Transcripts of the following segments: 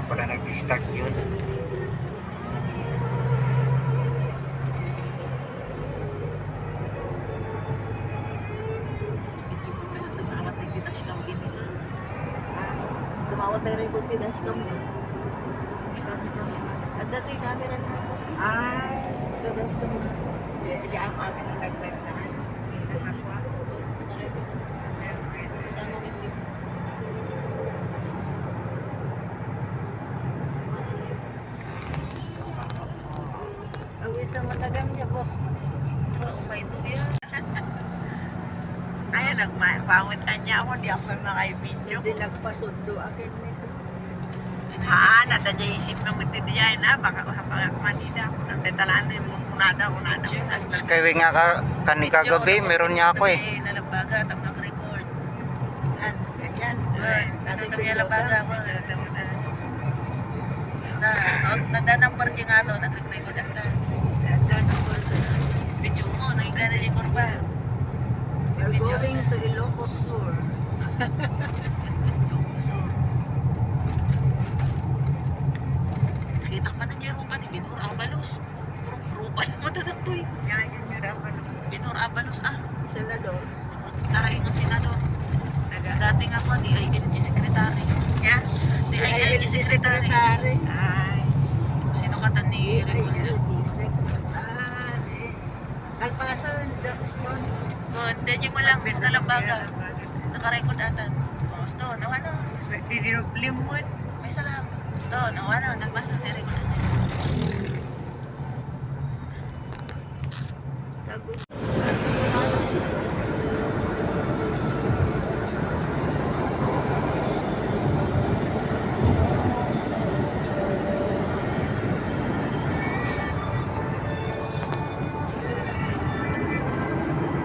pala nag-start yun. Tumawat tayo rin kung dashcam na. Dashcam. At dati camera na ako. Ay, Dashcam na. di ako akin ang nagbantaan. Nakakwa. Sama ko din. Ang isang matagam niya, boss. Boss, may ito yan. Ay, nagpawitan niya ako. Di ako makay-video. Hindi nagpasundo akin nito. Nada dyan isip ng matitiyain na. Baka manida ako. Nagdetalaan din mo. Unada. Skyway nga kagabi, meron niya ako eh. Nalabaga, tapos nag-record. Yan, ganyan. Nandito niya labaga ako. Nandanumber niya nga daw. Nag-record ata. Video mo, naging na yung kurba. We're going to Ilocos Sur. Nakita pa na dyan rupa ni Binur Abalos. Rupa lang matatoy. Yan yung Abalos. Binur Abalos Senador. Tarayin ng senador. Dating ako, DILG secretary. Yeah? DILG secretary. Ay. Sino ka ni Remulla? Secretary. Nagpasa stone. Hindi mo lang nalabaga. Nakarecord atan. Sto, nawano. Didinublim mo. May salam. Sto, nawano. Nagpasa ni-record atan. Tagot.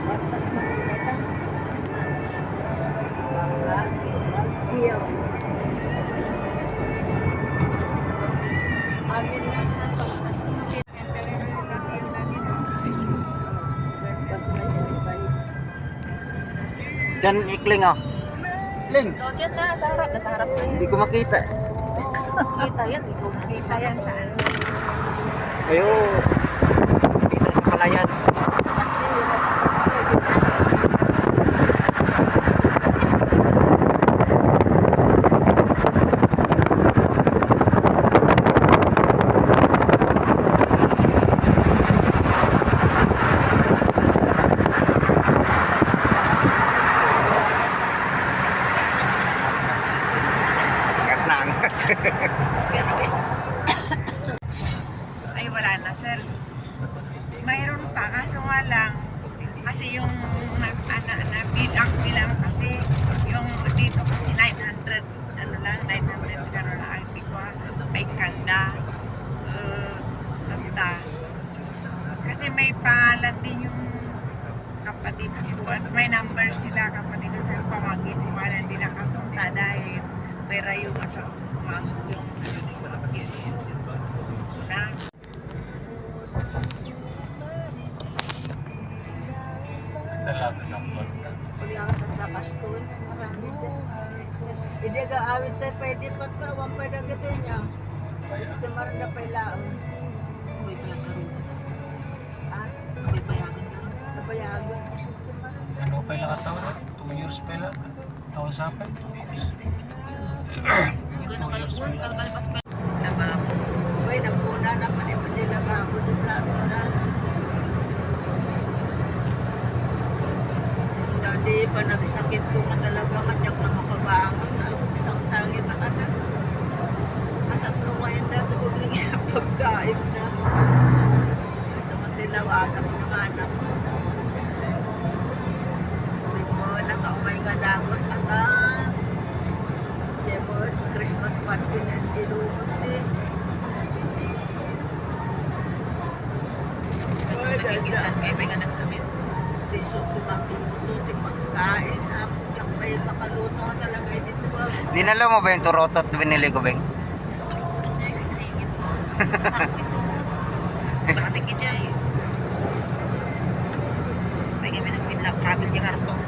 Pantas Manandeta. Pantas Magpiyaw. Amin na pantas Magpiyaw. Diyan ikling oh. Ling, Ikaw dyan na, sa harap. Nasa harap na hindi ko makita. Kita yan, ikaw na. Kita yan saan? Ayo. Dito sa palayan. Ay, wala na, sir. Mayroon pa, kaso nga lang, kasi yung na-build up bilang kasi, yung dito kasi 900, ano lang, 900, gano'n lang ang tikwa, may kanda, tanda. Kasi may pangalan din yung kapatid ko, at may number sila kapatid ko sa pamangkin ko, wala hindi nakapunta dahil may rayo at sa pumasok yung na. Talaga number. Wala ka sa tapaston. Marami din. Hindi ka awit tayo pwede pagkawang pwede agad niya. Sistema rin na pailaon. May bayagan rin. Ah, May bayagan ka rin. nabayagan ang sistema rin. Ano pa lang kataon na? 2 years pa lang. Taon sa pa, 2 years. Ganun kalagwan, kalkalpas pa. Lababo. Uy, napuna na pati lababo ng plato na. Dati pa nagsakit ko na talaga matyak na makabangon. Isang sangit ang ata. Masat ko ngayon dati bumingin ang pagkain na. Gusto mo tinawagan ko ng anak ko. Hindi mo nakaumay ka dagos at Christmas party na dilumot eh. Nagigitan kayo, may nga nagsabi. Di so tumatuto, di pagkain. Diyak pa yung makaluto ka talaga dito ba? Dinala mo ba yung turotot binili ko, Beng? Ito niya, singsingin mo. Ako ito. Nakatikid siya eh. May kami nag-win lang, kabil niya karton.